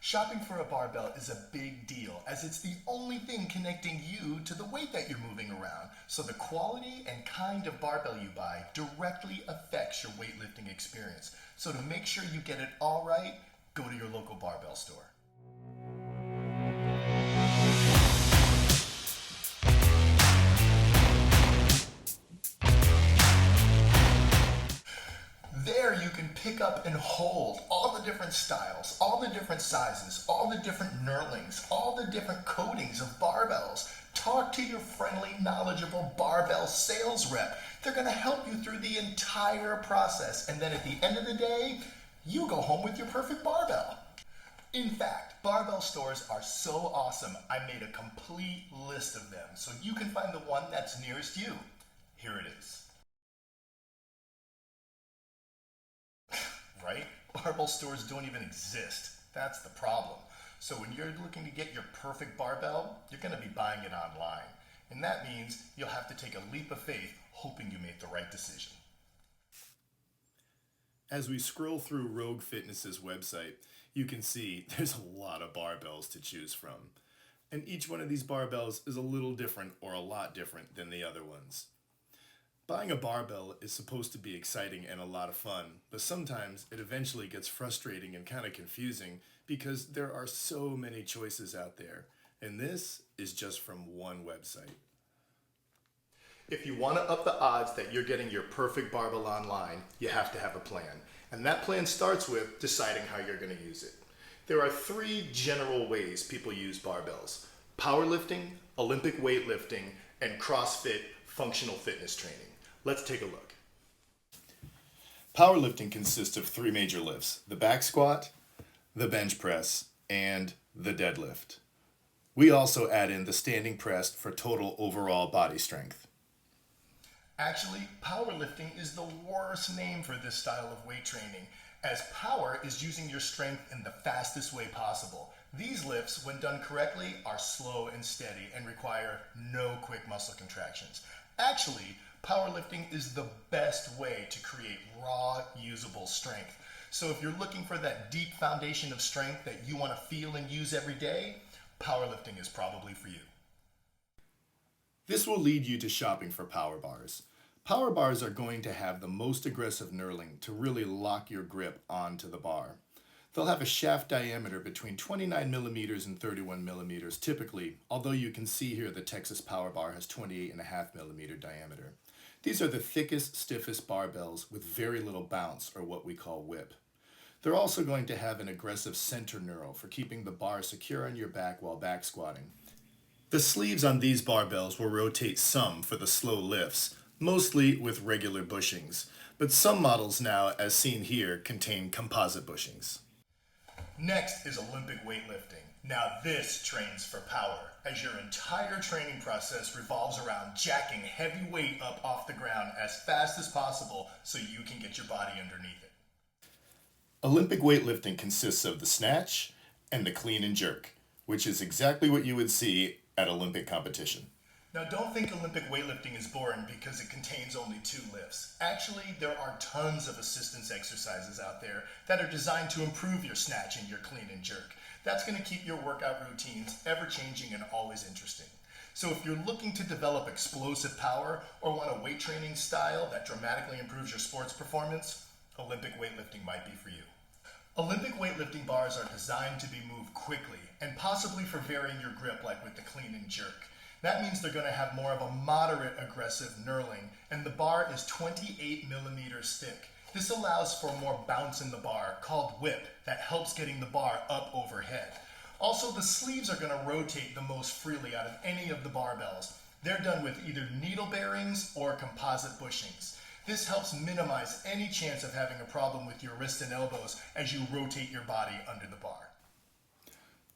Shopping for a barbell is a big deal as it's the only thing connecting you to the weight that you're moving around. So the quality and kind of barbell you buy directly affects your weightlifting experience. So to make sure you get it all right, go to your local barbell store. There you can pick up and hold all the different styles, all the different sizes, all the different knurlings, all the different coatings of barbells. Talk to your friendly, knowledgeable barbell sales rep. They're going to help you through the entire process. And then at the end of the day, you go home with your perfect barbell. In fact, barbell stores are so awesome, I made a complete list of them so you can find the one that's nearest you. Here it is. Right? Barbell stores don't even exist. That's the problem. So when you're looking to get your perfect barbell, you're going to be buying it online. And that means you'll have to take a leap of faith, hoping you make the right decision. As we scroll through Rogue Fitness's website, you can see there's a lot of barbells to choose from. And each one of these barbells is a little different or a lot different than the other ones. Buying a barbell is supposed to be exciting and a lot of fun, but sometimes it eventually gets frustrating and kind of confusing because there are so many choices out there. And this is just from one website. If you want to up the odds that you're getting your perfect barbell online, you have to have a plan. And that plan starts with deciding how you're going to use it. There are three general ways people use barbells: powerlifting, Olympic weightlifting, and CrossFit functional fitness training. Let's take a look. Powerlifting consists of three major lifts: the back squat, the bench press, and the deadlift. We also add in the standing press for total overall body strength. Actually, powerlifting is the worst name for this style of weight training, as power is using your strength in the fastest way possible. These lifts, when done correctly, are slow and steady and require no quick muscle contractions. Actually, powerlifting is the best way to create raw, usable strength. So if you're looking for that deep foundation of strength that you want to feel and use every day, powerlifting is probably for you. This will lead you to shopping for power bars. Power bars are going to have the most aggressive knurling to really lock your grip onto the bar. They'll have a shaft diameter between 29 millimeters and 31 millimeters typically, although you can see here the Texas Power Bar has 28.5 millimeter diameter. These are the thickest, stiffest barbells with very little bounce, or what we call whip. They're also going to have an aggressive center knurl for keeping the bar secure on your back while back squatting. The sleeves on these barbells will rotate some for the slow lifts, mostly with regular bushings, but some models now, as seen here, contain composite bushings. Next is Olympic weightlifting. Now this trains for power, as your entire training process revolves around jacking heavy weight up off the ground as fast as possible so you can get your body underneath it. Olympic weightlifting consists of the snatch and the clean and jerk, which is exactly what you would see at Olympic competition. Now don't think Olympic weightlifting is boring because it contains only 2 lifts. Actually, there are tons of assistance exercises out there that are designed to improve your snatch and your clean and jerk. That's going to keep your workout routines ever-changing and always interesting. So if you're looking to develop explosive power or want a weight training style that dramatically improves your sports performance, Olympic weightlifting might be for you. Olympic weightlifting bars are designed to be moved quickly and possibly for varying your grip like with the clean and jerk. That means they're going to have more of a moderate aggressive knurling, and the bar is 28 millimeters thick. This allows for more bounce in the bar, called whip, that helps getting the bar up overhead. Also, the sleeves are going to rotate the most freely out of any of the barbells. They're done with either needle bearings or composite bushings. This helps minimize any chance of having a problem with your wrists and elbows as you rotate your body under the bar.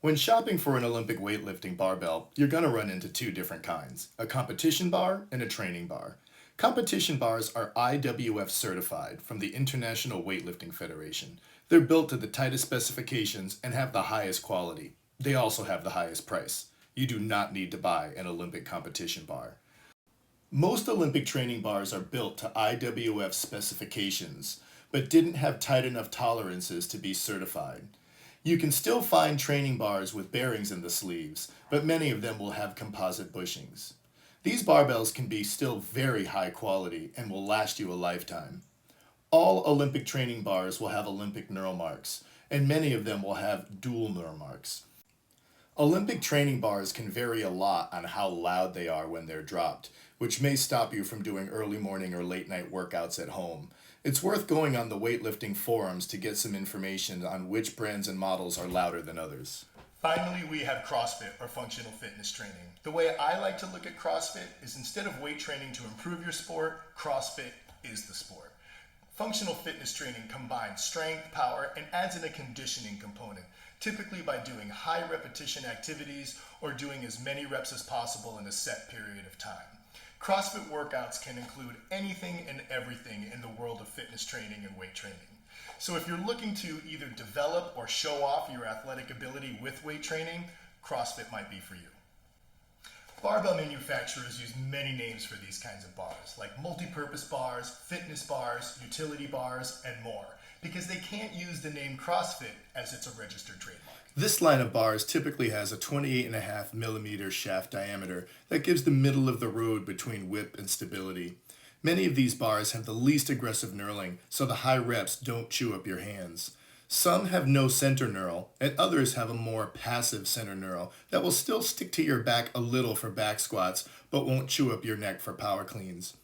When shopping for an Olympic weightlifting barbell, you're going to run into 2 different kinds: a competition bar and a training bar. Competition bars are IWF certified from the International Weightlifting Federation. They're built to the tightest specifications and have the highest quality. They also have the highest price. You do not need to buy an Olympic competition bar. Most Olympic training bars are built to IWF specifications, but didn't have tight enough tolerances to be certified. You can still find training bars with bearings in the sleeves, but many of them will have composite bushings. These barbells can be still very high quality and will last you a lifetime. All Olympic training bars will have Olympic knurl marks, and many of them will have dual knurl marks. Olympic training bars can vary a lot on how loud they are when they're dropped, which may stop you from doing early morning or late night workouts at home. It's worth going on the weightlifting forums to get some information on which brands and models are louder than others. Finally, we have CrossFit, or functional fitness training. The way I like to look at CrossFit is instead of weight training to improve your sport, CrossFit is the sport. Functional fitness training combines strength, power, and adds in a conditioning component, typically by doing high repetition activities or doing as many reps as possible in a set period of time. CrossFit workouts can include anything and everything in the world of fitness training and weight training. So if you're looking to either develop or show off your athletic ability with weight training, CrossFit might be for you. Barbell manufacturers use many names for these kinds of bars, like multi-purpose bars, fitness bars, utility bars, and more, because they can't use the name CrossFit as it's a registered trademark. This line of bars typically has a 28.5 millimeter shaft diameter that gives the middle of the road between whip and stability. Many of these bars have the least aggressive knurling, so the high reps don't chew up your hands. Some have no center knurl, and others have a more passive center knurl that will still stick to your back a little for back squats, but won't chew up your neck for power cleans.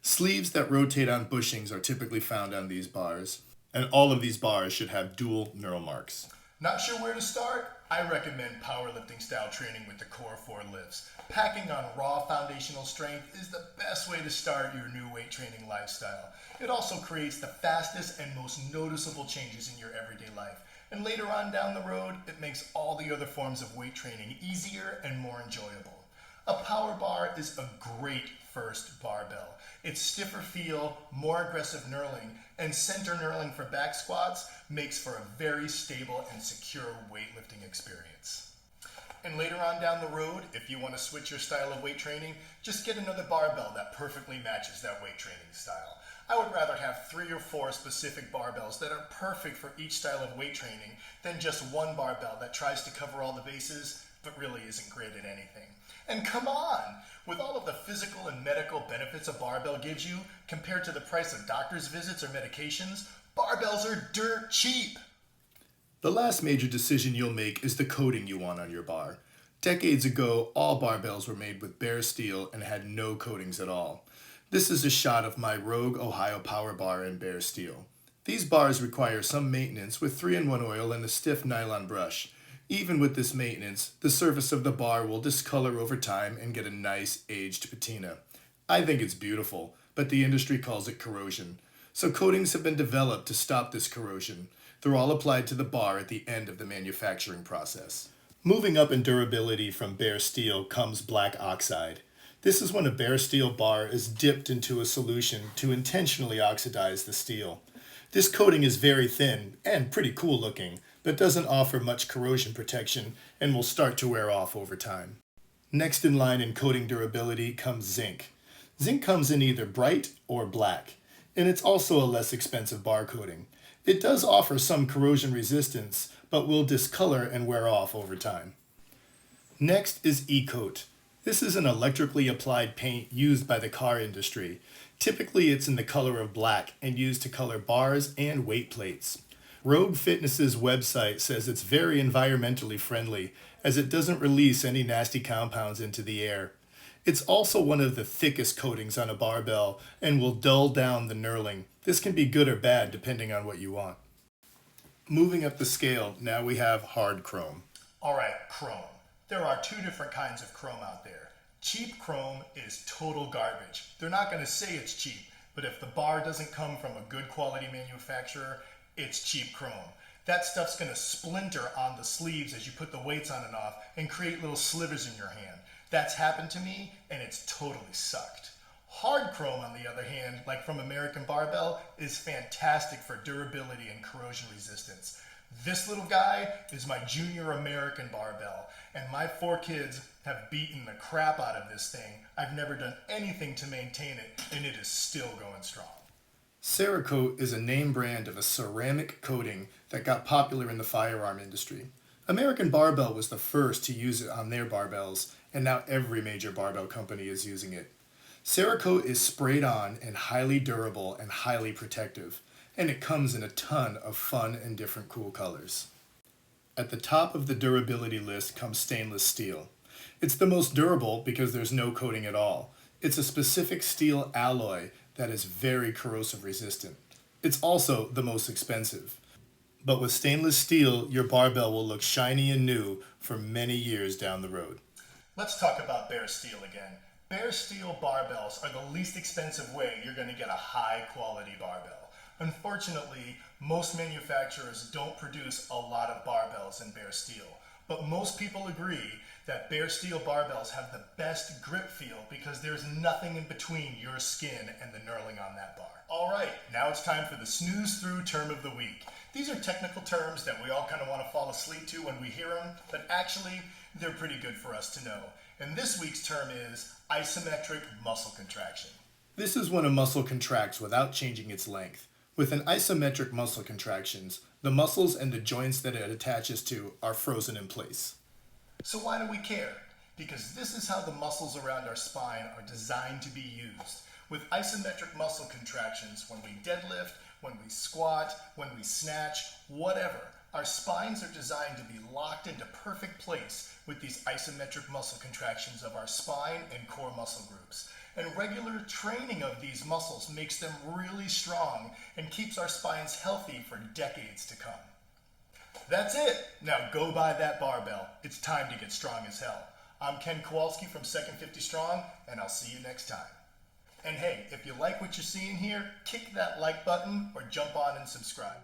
Sleeves that rotate on bushings are typically found on these bars, and all of these bars should have dual knurl marks. Not sure where to start? I recommend powerlifting style training with the Core 4 lifts. Packing on raw foundational strength is the best way to start your new weight training lifestyle. It also creates the fastest and most noticeable changes in your everyday life. And later on down the road, it makes all the other forms of weight training easier and more enjoyable. A power bar is a great first barbell. Its stiffer feel, more aggressive knurling, and center knurling for back squats makes for a very stable and secure weightlifting experience. And later on down the road, if you want to switch your style of weight training, just get another barbell that perfectly matches that weight training style. I would rather have 3 or 4 specific barbells that are perfect for each style of weight training than just one barbell that tries to cover all the bases but really isn't great at anything. And come on! With all of the physical and medical benefits a barbell gives you, compared to the price of doctor's visits or medications, barbells are dirt cheap! The last major decision you'll make is the coating you want on your bar. Decades ago, all barbells were made with bare steel and had no coatings at all. This is a shot of my Rogue Ohio Power Bar in bare steel. These bars require some maintenance with 3-in-1 oil and a stiff nylon brush. Even with this maintenance, the surface of the bar will discolor over time and get a nice aged patina. I think it's beautiful, but the industry calls it corrosion. So coatings have been developed to stop this corrosion. They're all applied to the bar at the end of the manufacturing process. Moving up in durability from bare steel comes black oxide. This is when a bare steel bar is dipped into a solution to intentionally oxidize the steel. This coating is very thin and pretty cool looking, but doesn't offer much corrosion protection and will start to wear off over time. Next in line in coating durability comes zinc. Zinc comes in either bright or black, and it's also a less expensive bar coating. It does offer some corrosion resistance, but will discolor and wear off over time. Next is E-Coat. This is an electrically applied paint used by the car industry. Typically it's in the color of black and used to color bars and weight plates. Rogue Fitness's website says it's very environmentally friendly as it doesn't release any nasty compounds into the air. It's also one of the thickest coatings on a barbell and will dull down the knurling. This can be good or bad depending on what you want. Moving up the scale, now we have hard chrome. Alright, chrome. There are 2 different kinds of chrome out there. Cheap chrome is total garbage. They're not going to say it's cheap, but if the bar doesn't come from a good quality manufacturer, it's cheap chrome. That stuff's going to splinter on the sleeves as you put the weights on and off and create little slivers in your hand. That's happened to me and it's totally sucked. Hard chrome, on the other hand, like from American Barbell, is fantastic for durability and corrosion resistance. This little guy is my junior American Barbell, and my 4 kids have beaten the crap out of this thing. I've never done anything to maintain it, and it is still going strong. Cerakote is a name brand of a ceramic coating that got popular in the firearm industry. American Barbell was the first to use it on their barbells, and now every major barbell company is using it. Cerakote is sprayed on and highly durable and highly protective, and it comes in a ton of fun and different cool colors. At the top of the durability list comes stainless steel. It's the most durable because there's no coating at all. It's a specific steel alloy that is very corrosive resistant. It's also the most expensive. But with stainless steel, your barbell will look shiny and new for many years down the road. Let's talk about bare steel again. Bare steel barbells are the least expensive way you're going to get a high quality barbell. Unfortunately, most manufacturers don't produce a lot of barbells in bare steel, but most people agree that bare steel barbells have the best grip feel because there's nothing in between your skin and the knurling on that bar. All right, now it's time for the snooze through term of the week. These are technical terms that we all kind of want to fall asleep to when we hear them, but actually they're pretty good for us to know. And this week's term is isometric muscle contraction. This is when a muscle contracts without changing its length. With an isometric muscle contractions, the muscles and the joints that it attaches to are frozen in place. So why do we care? Because this is how the muscles around our spine are designed to be used. With isometric muscle contractions, when we deadlift, when we squat, when we snatch, whatever, our spines are designed to be locked into perfect place with these isometric muscle contractions of our spine and core muscle groups. And regular training of these muscles makes them really strong and keeps our spines healthy for decades to come. That's it. Now go buy that barbell. It's time to get strong as hell. I'm Ken Kowalski from Second 50 Strong, and I'll see you next time. And hey, if you like what you're seeing here, kick that like button or jump on and subscribe.